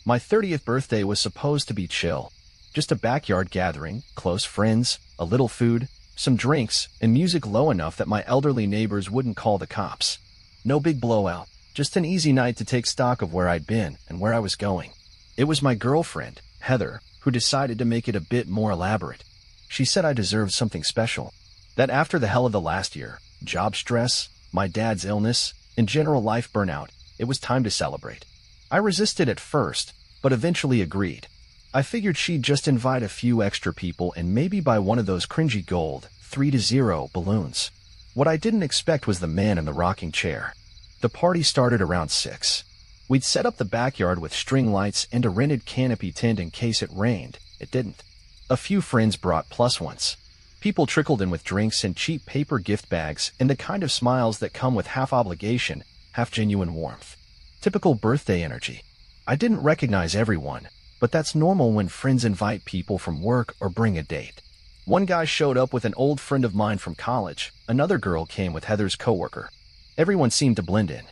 My 30th birthday was supposed to be chill. Just a backyard gathering, close friends, a little food, some drinks, and music low enough that my elderly neighbors wouldn't call the cops. No big blowout, just an easy night to take stock of where I'd been and where I was going. It was my girlfriend, Heather, who decided to make it a bit more elaborate. She said I deserved something special. That after the hell of the last year, job stress, my dad's illness, and general life burnout, it was time to celebrate. I resisted at first, but eventually agreed. I figured she'd just invite a few extra people and maybe buy one of those cringy gold 3-0 balloons. What I didn't expect was the man in the rocking chair. The party started around 6. We'd set up the backyard with string lights and a rented canopy tent in case it rained. It didn't. A few friends brought plus ones. People trickled in with drinks and cheap paper gift bags and the kind of smiles that come with half obligation, half genuine warmth. Typical birthday energy. I didn't recognize everyone, but that's normal when friends invite people from work or bring a date. One guy showed up with an old friend of mine from college. Another girl came with Heather's coworker. Everyone seemed to blend in.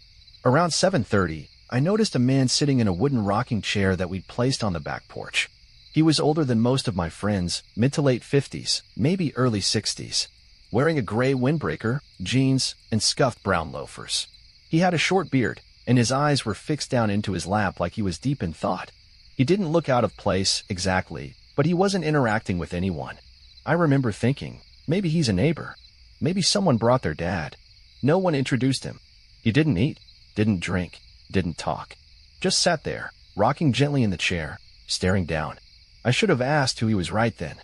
Around 7:30, I noticed a man sitting in a wooden rocking chair that we'd placed on the back porch. He was older than most of my friends, mid to late 50s, maybe early 60s, wearing a gray windbreaker, jeans, and scuffed brown loafers. He had a short beard, and his eyes were fixed down into his lap like he was deep in thought. He didn't look out of place, exactly, but he wasn't interacting with anyone. I remember thinking, maybe he's a neighbor. Maybe someone brought their dad. No one introduced him. He didn't eat, didn't drink, didn't talk. Just sat there, rocking gently in the chair, staring down. I should have asked who he was right then,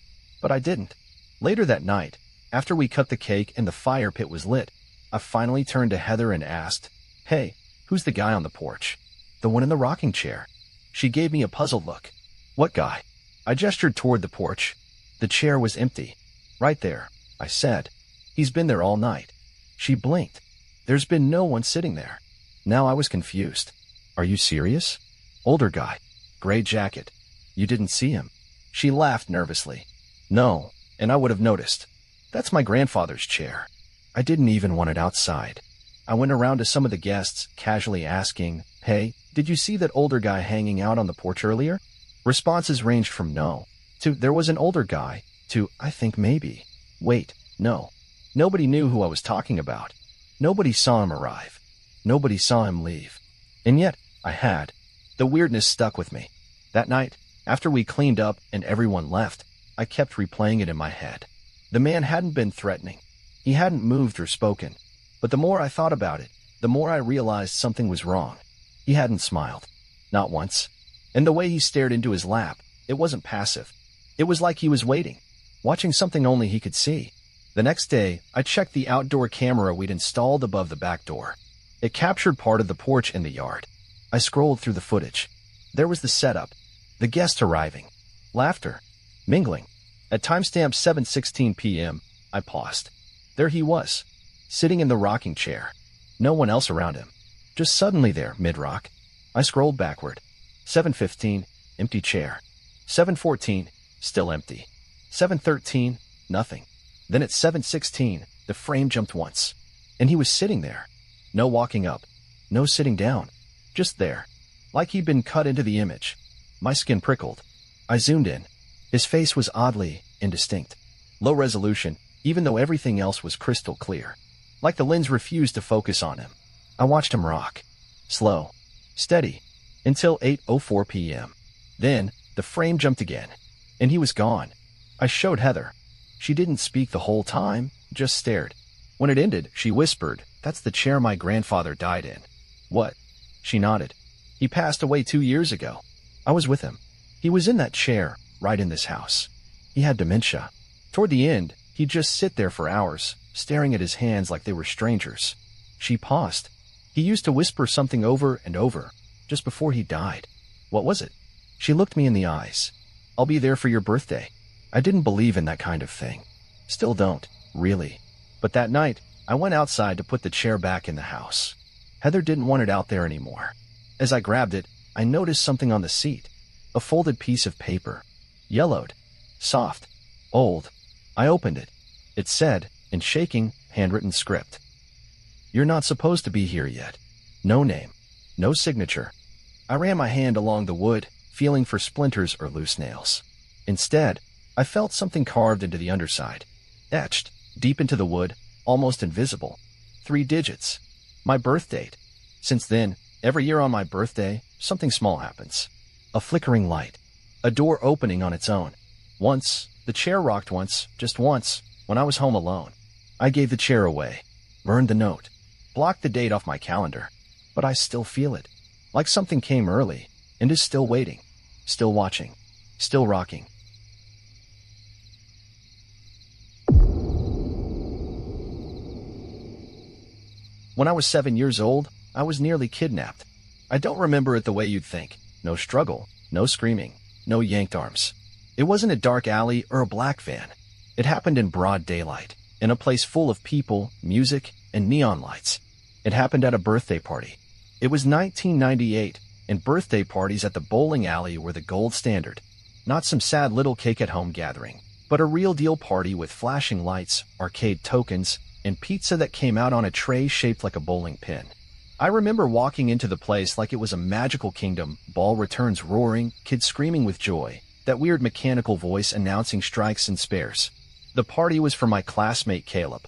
but I didn't. Later that night, after we cut the cake and the fire pit was lit, I finally turned to Heather and asked, "Hey, who's the guy on the porch? The one in the rocking chair?" She gave me a puzzled look. "What guy?" I gestured toward the porch. The chair was empty. "Right there," I said. "He's been there all night." She blinked. There's been no one sitting there. Now I was confused. "Are you serious?" "Older guy. Gray jacket. You didn't see him?" She laughed nervously. "No, and I would have noticed. That's my grandfather's chair. I didn't even want it outside." I went around to some of the guests, casually asking, "Hey, did you see that older guy hanging out on the porch earlier?" Responses ranged from no, to "there was an older guy," to "I think maybe." Wait, no. Nobody knew who I was talking about. Nobody saw him arrive. Nobody saw him leave. And yet, I had. The weirdness stuck with me. That night, after we cleaned up and everyone left, I kept replaying it in my head. The man hadn't been threatening. He hadn't moved or spoken. But the more I thought about it, the more I realized something was wrong. He hadn't smiled. Not once. And the way he stared into his lap, it wasn't passive. It was like he was waiting, watching something only he could see. The next day, I checked the outdoor camera we'd installed above the back door. It captured part of the porch and the yard. I scrolled through the footage. There was the setup, the guests arriving, laughter, mingling. At timestamp 7:16 p.m., I paused. There he was, sitting in the rocking chair. No one else around him. Just suddenly there, mid-rock. I scrolled backward. 7:15, empty chair. 7:14, still empty. 7:13, nothing. Then at 7:16, the frame jumped once. And he was sitting there. No walking up. No sitting down. Just there. Like he'd been cut into the image. My skin prickled. I zoomed in. His face was oddly indistinct. Low resolution, even though everything else was crystal clear. Like the lens refused to focus on him. I watched him rock. Slow. Steady. Until 8:04 p.m. Then, the frame jumped again. And he was gone. I showed Heather. She didn't speak the whole time, just stared. When it ended, she whispered, "That's the chair my grandfather died in." "What?" She nodded. "He passed away 2 years ago. I was with him. He was in that chair, right in this house. He had dementia. Toward the end, he'd just sit there for hours, staring at his hands like they were strangers." She paused. "He used to whisper something over and over, just before he died." "What was it?" She looked me in the eyes. "I'll be there for your birthday." I didn't believe in that kind of thing. Still don't, really. But that night, I went outside to put the chair back in the house. Heather didn't want it out there anymore. As I grabbed it, I noticed something on the seat. A folded piece of paper. Yellowed. Soft. Old. I opened it. It said, in shaking, handwritten script, "You're not supposed to be here yet. No name. No signature." I ran my hand along the wood, feeling for splinters or loose nails. Instead, I felt something carved into the underside, etched deep into the wood, almost invisible. 3 digits. My birth date. Since then, every year on my birthday, something small happens. A flickering light. A door opening on its own. Once, the chair rocked once, just once, when I was home alone. I gave the chair away, burned the note, blocked the date off my calendar. But I still feel it. Like something came early and is still waiting, still watching, still rocking. When I was 7 years old, I was nearly kidnapped. I don't remember it the way you'd think. No struggle, no screaming, no yanked arms. It wasn't a dark alley or a black van. It happened in broad daylight, in a place full of people, music, and neon lights. It happened at a birthday party. It was 1998, and birthday parties at the bowling alley were the gold standard. Not some sad little cake-at-home gathering, but a real-deal party with flashing lights, arcade tokens, and pizza that came out on a tray shaped like a bowling pin. I remember walking into the place like it was a magical kingdom, ball returns roaring, kids screaming with joy, that weird mechanical voice announcing strikes and spares. The party was for my classmate Caleb.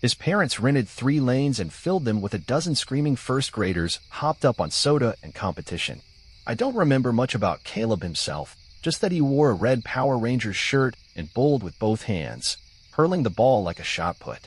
His parents rented 3 lanes and filled them with a dozen screaming first graders hopped up on soda and competition. I don't remember much about Caleb himself, just that he wore a red Power Rangers shirt and bowled with both hands, hurling the ball like a shot put.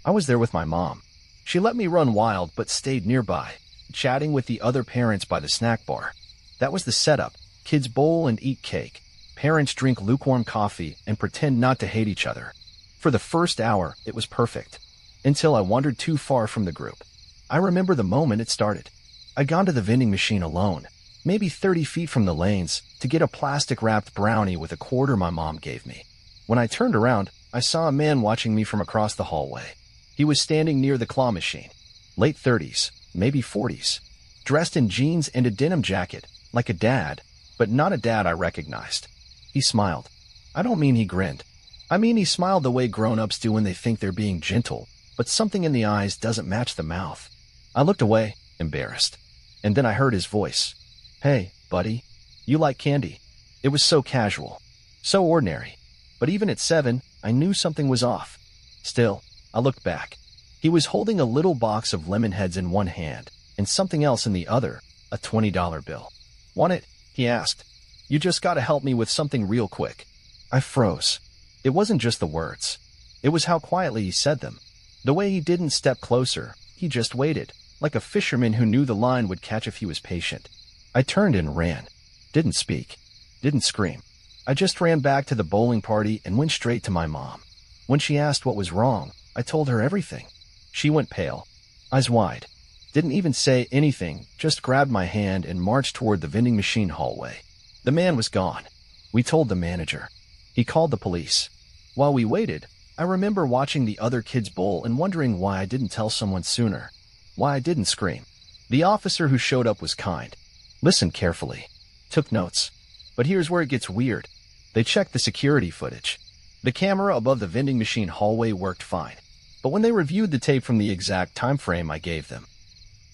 I was there with my mom. She let me run wild but stayed nearby, chatting with the other parents by the snack bar. That was the setup. Kids bowl and eat cake. Parents drink lukewarm coffee and pretend not to hate each other. For the first hour, it was perfect. Until I wandered too far from the group. I remember the moment it started. I'd gone to the vending machine alone, maybe 30 feet from the lanes, to get a plastic-wrapped brownie with a quarter my mom gave me. When I turned around, I saw a man watching me from across the hallway. He was standing near the claw machine. Late 30s, maybe 40s. Dressed in jeans and a denim jacket, like a dad, but not a dad I recognized. He smiled. I don't mean he grinned. I mean he smiled the way grown-ups do when they think they're being gentle, but something in the eyes doesn't match the mouth. I looked away, embarrassed. And then I heard his voice. Hey, buddy, you like candy? It was so casual, so ordinary. But even at 7, I knew something was off. Still, I looked back. He was holding a little box of lemon heads in one hand and something else in the other, a $20 bill. Want it? He asked. You just gotta help me with something real quick. I froze. It wasn't just the words. It was how quietly he said them. The way he didn't step closer, he just waited, like a fisherman who knew the line would catch if he was patient. I turned and ran. Didn't speak. Didn't scream. I just ran back to the bowling party and went straight to my mom. When she asked what was wrong, I told her everything. She went pale, eyes wide. Didn't even say anything, just grabbed my hand and marched toward the vending machine hallway. The man was gone. We told the manager. He called the police. While we waited, I remember watching the other kids bowl and wondering why I didn't tell someone sooner. Why I didn't scream. The officer who showed up was kind. Listened carefully. Took notes. But here's where it gets weird. They checked the security footage. The camera above the vending machine hallway worked fine. But when they reviewed the tape from the exact time frame I gave them,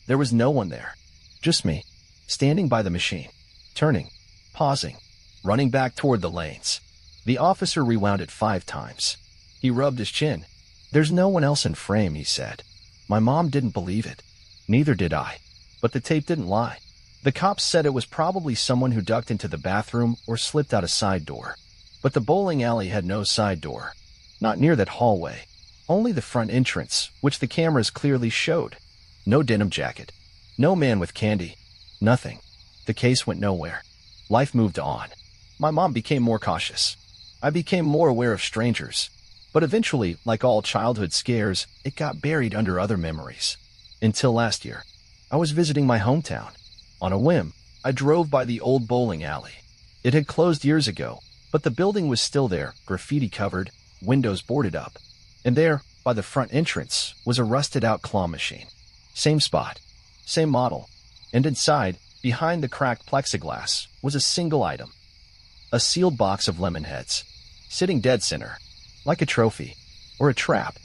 there was no one there. Just me, standing by the machine, turning, pausing, running back toward the lanes. The officer rewound it 5 times. He rubbed his chin. There's no one else in frame, he said. My mom didn't believe it. Neither did I. But the tape didn't lie. The cops said it was probably someone who ducked into the bathroom or slipped out a side door. But the bowling alley had no side door. Not near that hallway. Only the front entrance, which the cameras clearly showed. No denim jacket. No man with candy. Nothing. The case went nowhere. Life moved on. My mom became more cautious. I became more aware of strangers. But eventually, like all childhood scares, it got buried under other memories. Until last year, I was visiting my hometown. On a whim, I drove by the old bowling alley. It had closed years ago, but the building was still there, graffiti-covered, windows boarded up. And there, by the front entrance, was a rusted-out claw machine. Same spot, same model. And inside, behind the cracked plexiglass, was a single item. A sealed box of lemon heads, sitting dead center, like a trophy, or a trap.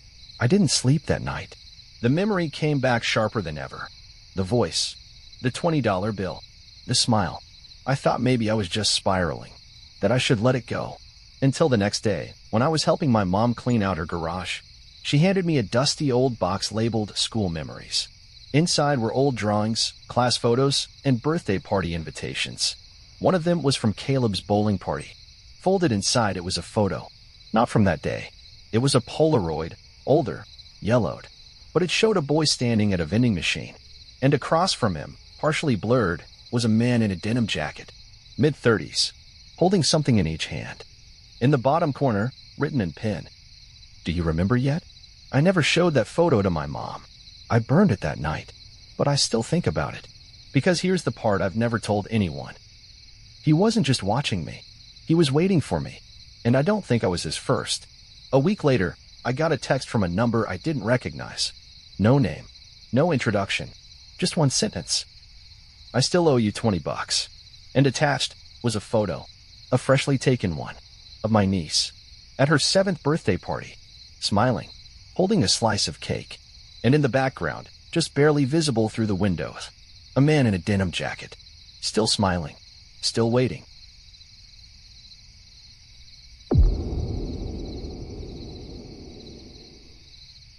I didn't sleep that night. The memory came back sharper than ever. The voice, the $20 bill, the smile. I thought maybe I was just spiraling, that I should let it go. Until the next day, when I was helping my mom clean out her garage, she handed me a dusty old box labeled School Memories. Inside were old drawings, class photos, and birthday party invitations. One of them was from Caleb's bowling party. Folded inside, it was a photo. Not from that day. It was a Polaroid, older, yellowed. But it showed a boy standing at a vending machine. And across from him, partially blurred, was a man in a denim jacket, mid-30s, holding something in each hand. In the bottom corner, written in pen, "Do you remember yet?" I never showed that photo to my mom. I burned it that night, but I still think about it. Because here's the part I've never told anyone. He wasn't just watching me. He was waiting for me, and I don't think I was his first. A week later, I got a text from a number I didn't recognize. No name, no introduction, just one sentence. "I still owe you $20. And attached was a photo, a freshly taken one, of my niece, at her 7th birthday party, smiling, holding a slice of cake. And in the background, just barely visible through the windows, a man in a denim jacket, still smiling, still waiting.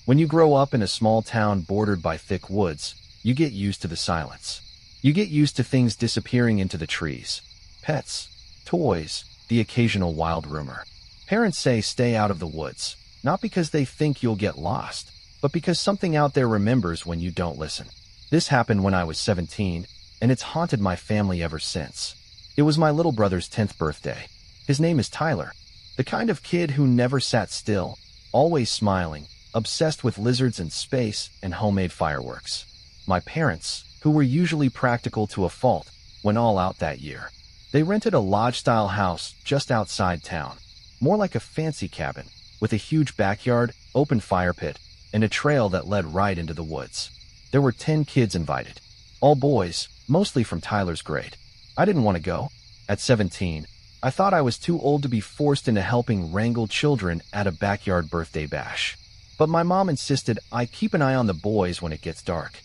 When you grow up in a small town bordered by thick woods, you get used to the silence. You get used to things disappearing into the trees. Pets, toys, the occasional wild rumor. Parents say stay out of the woods, not because they think you'll get lost, but because something out there remembers when you don't listen. This happened when I was 17, and it's haunted my family ever since. It was my little brother's 10th birthday. His name is Tyler, the kind of kid who never sat still, always smiling, obsessed with lizards and space and homemade fireworks. My parents, who were usually practical to a fault, went all out that year. They rented a lodge-style house just outside town, more like a fancy cabin, with a huge backyard, open fire pit, and a trail that led right into the woods. There were 10 kids invited, all boys, mostly from Tyler's grade. I didn't want to go. At 17, I thought I was too old to be forced into helping wrangle children at a backyard birthday bash. But my mom insisted I keep an eye on the boys when it gets dark.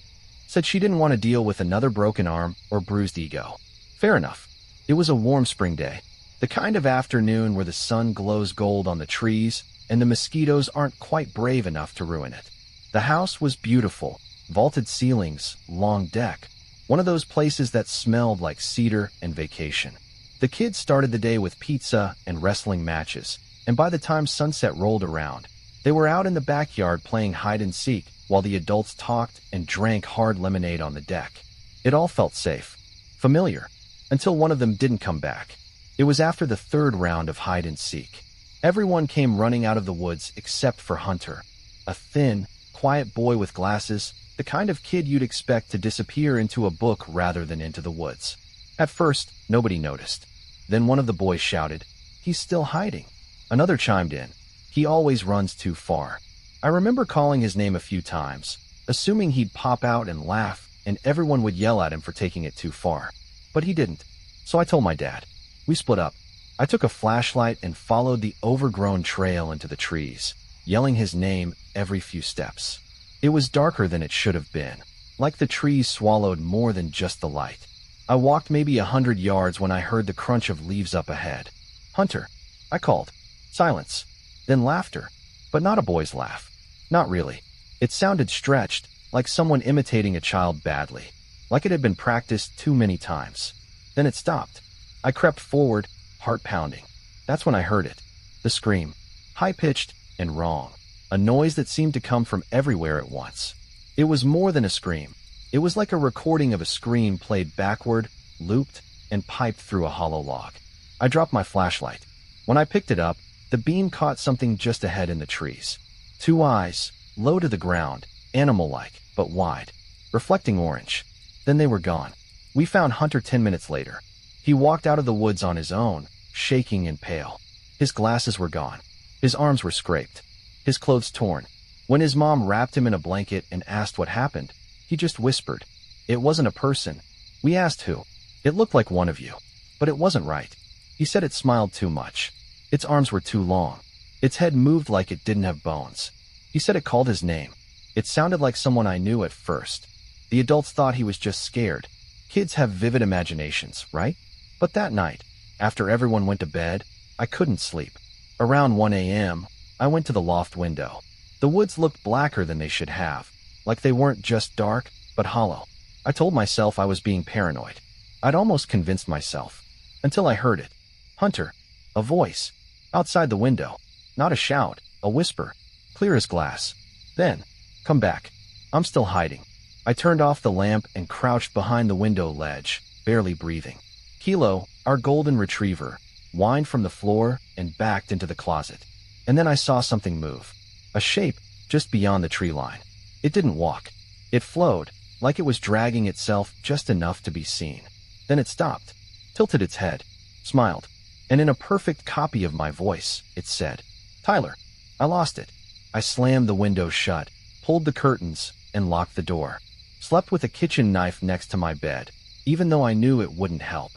Said she didn't want to deal with another broken arm or bruised ego. Fair enough. It was a warm spring day, the kind of afternoon where the sun glows gold on the trees and the mosquitoes aren't quite brave enough to ruin it. The house was beautiful, vaulted ceilings, long deck, one of those places that smelled like cedar and vacation. The kids started the day with pizza and wrestling matches, and by the time sunset rolled around, they were out in the backyard playing hide-and-seek while the adults talked and drank hard lemonade on the deck. It all felt safe, familiar, until one of them didn't come back. It was after the 3rd round of hide-and-seek. Everyone came running out of the woods except for Hunter, a thin, quiet boy with glasses, the kind of kid you'd expect to disappear into a book rather than into the woods. At first, nobody noticed. Then one of the boys shouted, "He's still hiding." Another chimed in, "He always runs too far." I remember calling his name a few times, assuming he'd pop out and laugh, and everyone would yell at him for taking it too far. But he didn't. So I told my dad. We split up. I took a flashlight and followed the overgrown trail into the trees, yelling his name every few steps. It was darker than it should have been, like the trees swallowed more than just the light. I walked maybe 100 yards when I heard the crunch of leaves up ahead. "Hunter," I called. Silence. Then laughter, but not a boy's laugh. Not really. It sounded stretched, like someone imitating a child badly, like it had been practiced too many times. Then it stopped. I crept forward, heart pounding. That's when I heard it. The scream. High-pitched and wrong. A noise that seemed to come from everywhere at once. It was more than a scream. It was like a recording of a scream played backward, looped, and piped through a hollow log. I dropped my flashlight. When I picked it up, the beam caught something just ahead in the trees. 2 eyes, low to the ground, animal-like, but wide, reflecting orange. Then they were gone. We found Hunter 10 minutes later. He walked out of the woods on his own, shaking and pale. His glasses were gone. His arms were scraped. His clothes torn. When his mom wrapped him in a blanket and asked what happened, he just whispered, "It wasn't a person." We asked who. "It looked like one of you." But it wasn't right. He said it smiled too much. Its arms were too long. Its head moved like it didn't have bones. He said it called his name. It sounded like someone I knew at first. The adults thought he was just scared. Kids have vivid imaginations, right? But that night, after everyone went to bed, I couldn't sleep. Around 1 a.m., I went to the loft window. The woods looked blacker than they should have, like they weren't just dark, but hollow. I told myself I was being paranoid. I'd almost convinced myself, until I heard it. Hunter, a voice, outside the window. Not a shout, a whisper, clear as glass. Then, come back. I'm still hiding. I turned off the lamp and crouched behind the window ledge, barely breathing. Kilo, our golden retriever, whined from the floor and backed into the closet. And then I saw something move. A shape just beyond the tree line. It didn't walk. It flowed, like it was dragging itself just enough to be seen. Then it stopped, tilted its head, smiled, and in a perfect copy of my voice, it said, "Tyler, I lost it." I slammed the window shut, pulled the curtains, and locked the door. Slept with a kitchen knife next to my bed, even though I knew it wouldn't help.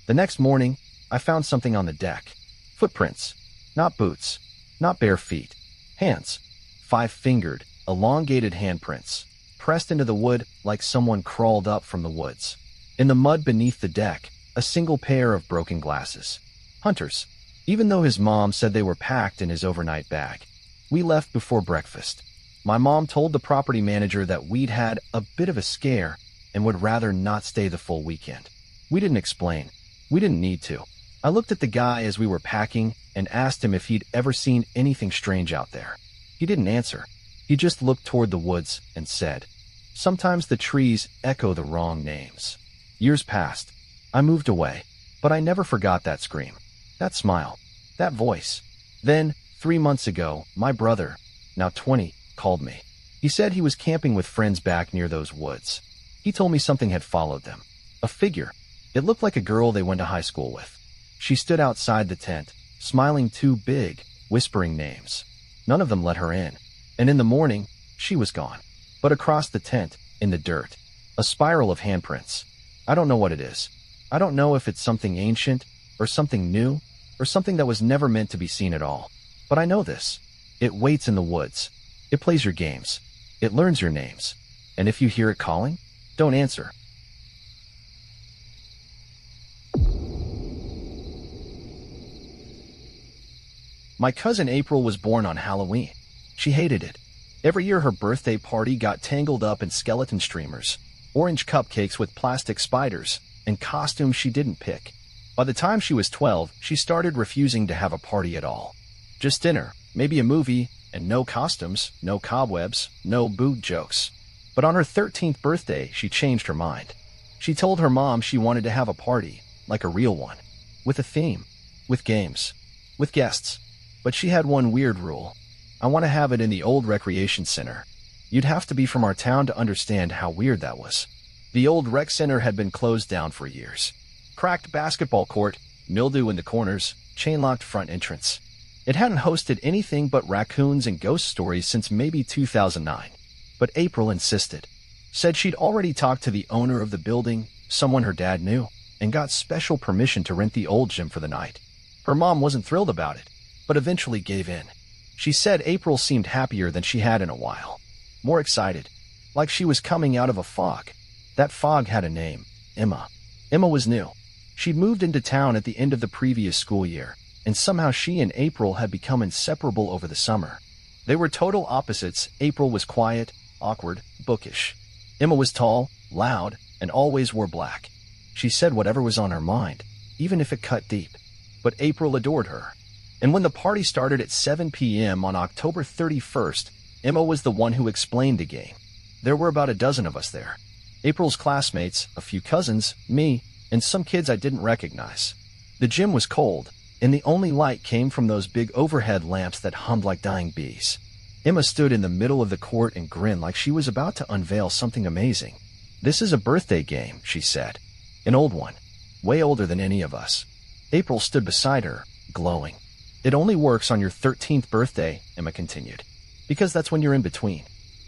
The next morning, I found something on the deck. Footprints. Not boots. Not bare feet. Hands. 5-fingered, elongated handprints, pressed into the wood like someone crawled up from the woods. In the mud beneath the deck, a single pair of broken glasses. Hunter's, even though his mom said they were packed in his overnight bag. We left before breakfast. My mom told the property manager that we'd had a bit of a scare and would rather not stay the full weekend. We didn't explain. We didn't need to. I looked at the guy as we were packing and asked him if he'd ever seen anything strange out there. He didn't answer. He just looked toward the woods and said, "Sometimes the trees echo the wrong names." Years passed. I moved away, but I never forgot that scream, that smile, that voice. Then, 3 months ago, my brother, now 20, called me. He said he was camping with friends back near those woods. He told me something had followed them. A figure. It looked like a girl they went to high school with. She stood outside the tent, smiling too big, whispering names. None of them let her in. And in the morning, she was gone. But across the tent, in the dirt, a spiral of handprints. I don't know what it is. I don't know if it's something ancient, or something new, or something that was never meant to be seen at all. But I know this. It waits in the woods. It plays your games. It learns your names. And if you hear it calling, don't answer. My cousin April was born on Halloween. She hated it. Every year her birthday party got tangled up in skeleton streamers, orange cupcakes with plastic spiders, and costumes she didn't pick. By the time she was 12, she started refusing to have a party at all. Just dinner, maybe a movie, and no costumes, no cobwebs, no booed jokes. But on her 13th birthday, she changed her mind. She told her mom she wanted to have a party, like a real one, with a theme, with games, with guests. But she had one weird rule. I want to have it in the old recreation center. You'd have to be from our town to understand how weird that was. The old rec center had been closed down for years. Cracked basketball court, mildew in the corners, chain-locked front entrance. It hadn't hosted anything but raccoons and ghost stories since maybe 2009. But April insisted. Said she'd already talked to the owner of the building, someone her dad knew, and got special permission to rent the old gym for the night. Her mom wasn't thrilled about it, but eventually gave in. She said April seemed happier than she had in a while. More excited, like she was coming out of a fog. That fog had a name, Emma. Emma was new. She'd moved into town at the end of the previous school year, and somehow she and April had become inseparable over the summer. They were total opposites. April was quiet, awkward, bookish. Emma was tall, loud, and always wore black. She said whatever was on her mind, even if it cut deep. But April adored her. And when the party started at 7 p.m. on October 31st, Emma was the one who explained the game. There were about a dozen of us there. April's classmates, a few cousins, me, and some kids I didn't recognize. The gym was cold, and the only light came from those big overhead lamps that hummed like dying bees. Emma stood in the middle of the court and grinned like she was about to unveil something amazing. "This is a birthday game," she said. "An old one. Way older than any of us." April stood beside her, glowing. "It only works on your 13th birthday," Emma continued. "Because that's when you're in between."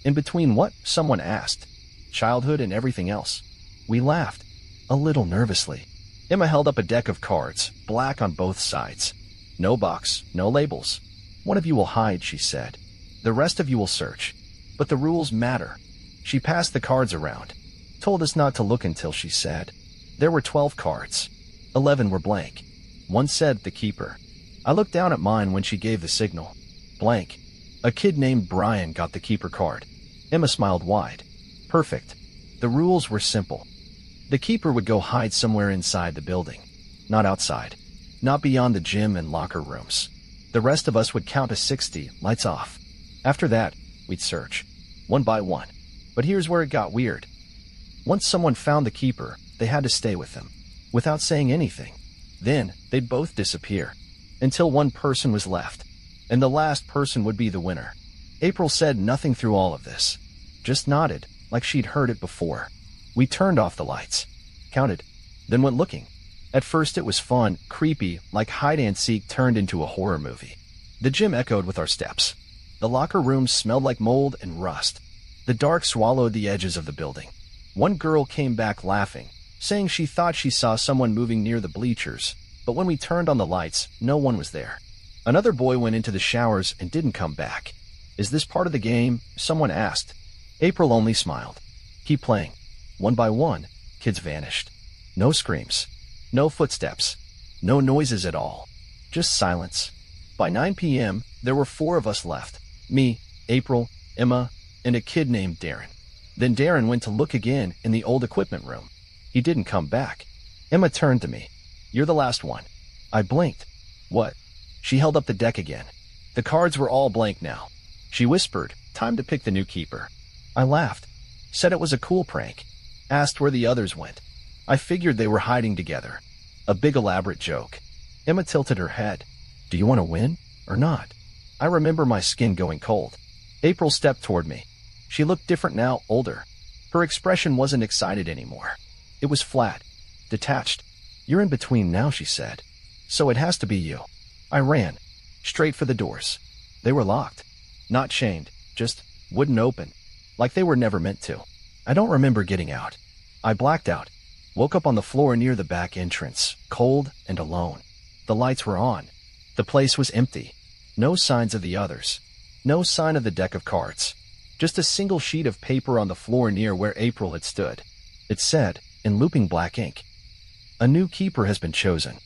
"In between what?" someone asked. "Childhood and everything else." We laughed, a little nervously. Emma held up a deck of cards, black on both sides. "No box, no labels. One of you will hide," she said. "The rest of you will search. But the rules matter." She passed the cards around, told us not to look until she said. There were 12 cards. 11 were blank. One said the keeper. I looked down at mine when she gave the signal. Blank. A kid named Brian got the keeper card. Emma smiled wide. Perfect. The rules were simple. The keeper would go hide somewhere inside the building. Not outside. Not beyond the gym and locker rooms. The rest of us would count to 60, lights off. After that, we'd search. One by one. But here's where it got weird. Once someone found the keeper, they had to stay with him, without saying anything. Then, they'd both disappear, until one person was left, and the last person would be the winner. April said nothing through all of this, just nodded, like she'd heard it before. We turned off the lights, counted, then went looking. At first it was fun, creepy, like hide-and-seek turned into a horror movie. The gym echoed with our steps. The locker rooms smelled like mold and rust. The dark swallowed the edges of the building. One girl came back laughing, saying she thought she saw someone moving near the bleachers, but when we turned on the lights, no one was there. Another boy went into the showers and didn't come back. Is this part of the game? Someone asked. April only smiled. Keep playing. One by one, kids vanished. No screams. No footsteps. No noises at all. Just silence. By 9 p.m., there were 4 of us left. Me, April, Emma, and a kid named Darren. Then Darren went to look again in the old equipment room. He didn't come back. Emma turned to me. You're the last one. I blinked. What? She held up the deck again. The cards were all blank now. She whispered, time to pick the new keeper. I laughed. Said it was a cool prank. Asked where the others went. I figured they were hiding together. A big elaborate joke. Emma tilted her head. Do you want to win or not? I remember my skin going cold. April stepped toward me. She looked different now, older. Her expression wasn't excited anymore. It was flat, detached. You're in between now, she said. So it has to be you. I ran, straight for the doors. They were locked. Not chained, just wouldn't open, like they were never meant to. I don't remember getting out. I blacked out. Woke up on the floor near the back entrance, cold and alone. The lights were on. The place was empty. No signs of the others. No sign of the deck of cards. Just a single sheet of paper on the floor near where April had stood. It said, in looping black ink, a new keeper has been chosen.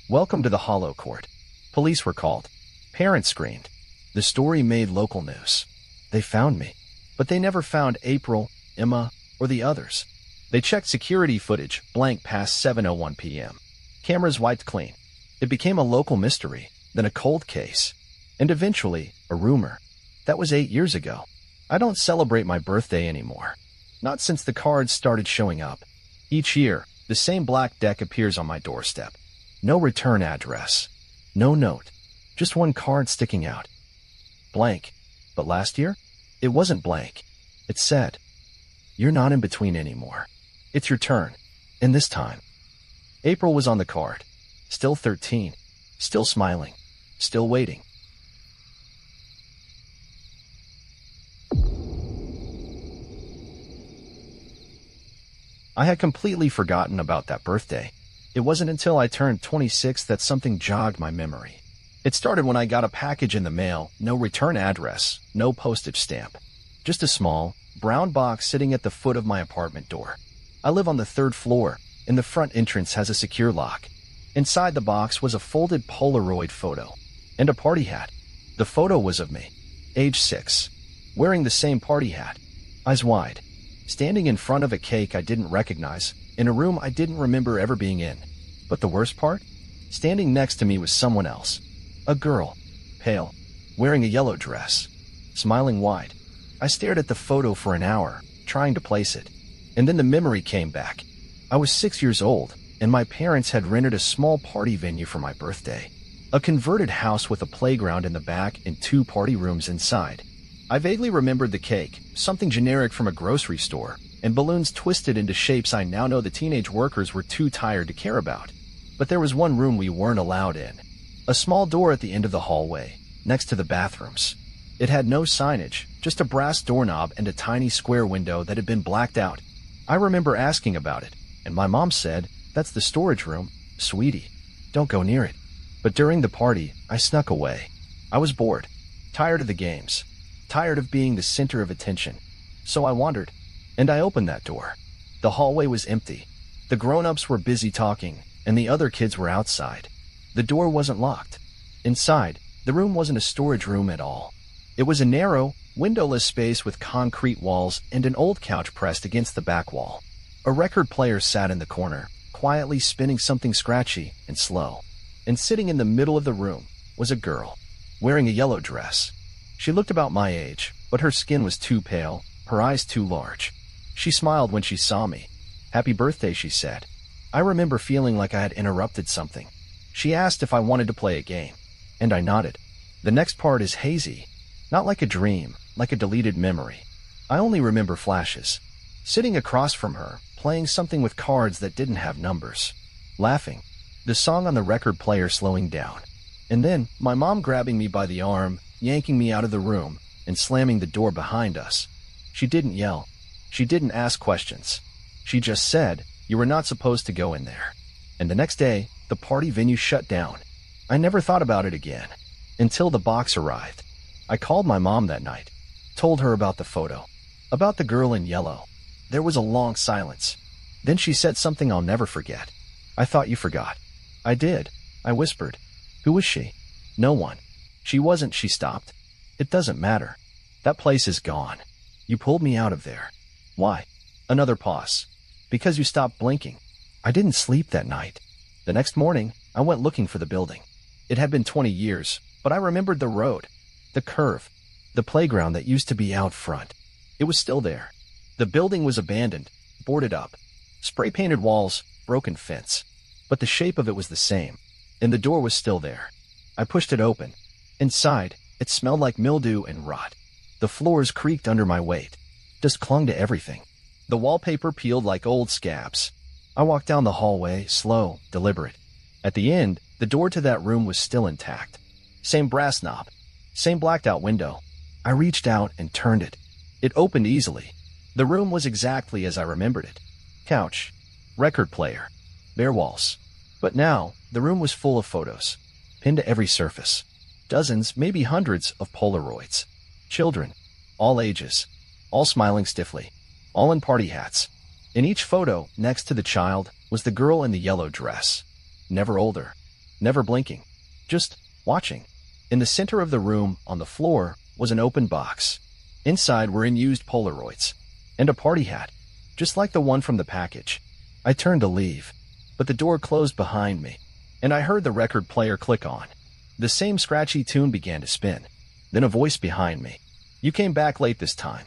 Welcome to the Hollow Court. Police were called. Parents screamed. The story made local news. They found me, but they never found April, Emma, or the others. They checked security footage, blank past 7:01 p.m. Cameras wiped clean. It became a local mystery, then a cold case, and eventually a rumor. That was 8 years ago. I don't celebrate my birthday anymore. Not since the cards started showing up. Each year, the same black deck appears on my doorstep. No return address. No note. Just one card sticking out. Blank. But last year, it wasn't blank. It said, you're not in between anymore. It's your turn. And this time. April was on the card. Still 13. Still smiling. Still waiting. I had completely forgotten about that birthday. It wasn't until I turned 26 that something jogged my memory. It started when I got a package in the mail, no return address, no postage stamp. Just a small, brown box sitting at the foot of my apartment door. I live on the 3rd floor, and the front entrance has a secure lock. Inside the box was a folded Polaroid photo, and a party hat. The photo was of me, age 6, wearing the same party hat, eyes wide, standing in front of a cake I didn't recognize, in a room I didn't remember ever being in. But the worst part? Standing next to me was someone else. A girl, pale, wearing a yellow dress, smiling wide. I stared at the photo for an hour, trying to place it. And then the memory came back. I was 6 years old, and my parents had rented a small party venue for my birthday. A converted house with a playground in the back and 2 party rooms inside. I vaguely remembered the cake, something generic from a grocery store, and balloons twisted into shapes I now know the teenage workers were too tired to care about. But there was one room we weren't allowed in. A small door at the end of the hallway, next to the bathrooms. It had no signage, just a brass doorknob and a tiny square window that had been blacked out. I remember asking about it, and my mom said, "That's the storage room. Sweetie, don't go near it." But during the party, I snuck away. I was bored, tired of the games, tired of being the center of attention. So I wandered, and I opened that door. The hallway was empty. The grown-ups were busy talking, and the other kids were outside. The door wasn't locked. Inside, the room wasn't a storage room at all. It was a narrow, windowless space with concrete walls and an old couch pressed against the back wall. A record player sat in the corner, quietly spinning something scratchy and slow. And sitting in the middle of the room was a girl, wearing a yellow dress. She looked about my age, but her skin was too pale, her eyes too large. She smiled when she saw me. "Happy birthday," she said. I remember feeling like I had interrupted something. She asked if I wanted to play a game, and I nodded. The next part is hazy, not like a dream, like a deleted memory. I only remember flashes. Sitting across from her, playing something with cards that didn't have numbers. Laughing. The song on the record player slowing down. And then, my mom grabbing me by the arm, yanking me out of the room, and slamming the door behind us. She didn't yell. She didn't ask questions. She just said, "You were not supposed to go in there." And the next day, the party venue shut down. I never thought about it again, until the box arrived. I called my mom that night, told her about the photo, about the girl in yellow. There was a long silence. Then she said something I'll never forget. "I thought you forgot." "I did," I whispered. "Who was she?" "No one." "She wasn't," she stopped. "It doesn't matter. That place is gone. You pulled me out of there." "Why?" Another pause. "Because you stopped blinking." I didn't sleep that night. The next morning, I went looking for the building. It had been 20 years, but I remembered the road, the curve, the playground that used to be out front. It was still there. The building was abandoned, boarded up, spray-painted walls, broken fence. But the shape of it was the same, and the door was still there. I pushed it open. Inside, it smelled like mildew and rot. The floors creaked under my weight. Dust clung to everything. The wallpaper peeled like old scabs. I walked down the hallway, slow, deliberate. At the end, the door to that room was still intact. Same brass knob, same blacked-out window. I reached out and turned it. It opened easily. The room was exactly as I remembered it. Couch, record player, bare walls. But now, the room was full of photos, pinned to every surface. Dozens, maybe hundreds of Polaroids. Children, all ages, all smiling stiffly, all in party hats. In each photo, next to the child, was the girl in the yellow dress. Never older, never blinking, just watching. In the center of the room, on the floor, was an open box. Inside were unused Polaroids, and a party hat, just like the one from the package. I turned to leave, but the door closed behind me, and I heard the record player click on. The same scratchy tune began to spin. Then a voice behind me. "You came back late this time."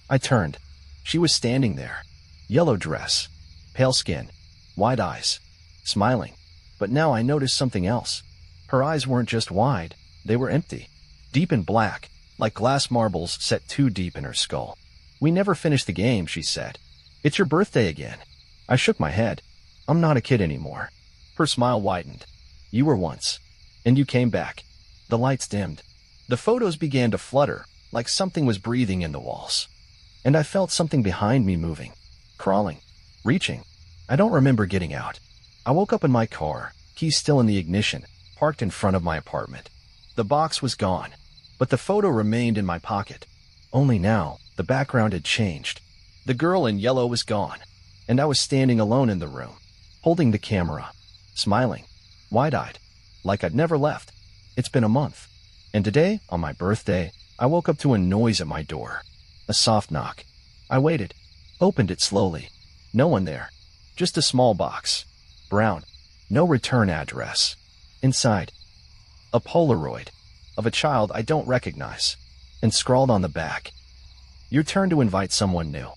I turned. She was standing there. Yellow dress, pale skin, wide eyes, smiling. But now I noticed something else. Her eyes weren't just wide, they were empty, deep and black, like glass marbles set too deep in her skull. "We never finished the game," she said. "It's your birthday again." I shook my head. "I'm not a kid anymore." Her smile widened. "You were once, and you came back." The lights dimmed. The photos began to flutter, like something was breathing in the walls. And I felt something behind me moving. Crawling, reaching. I don't remember getting out. I woke up in my car, keys still in the ignition, parked in front of my apartment. The box was gone, but the photo remained in my pocket. Only now, the background had changed. The girl in yellow was gone, and I was standing alone in the room, holding the camera, smiling, wide-eyed, like I'd never left. It's been a month, and today, on my birthday, I woke up to a noise at my door. A soft knock. I waited. Opened it slowly. No one there. Just a small box. Brown. No return address. Inside, a Polaroid of a child I don't recognize, and scrawled on the back, "Your turn to invite someone new."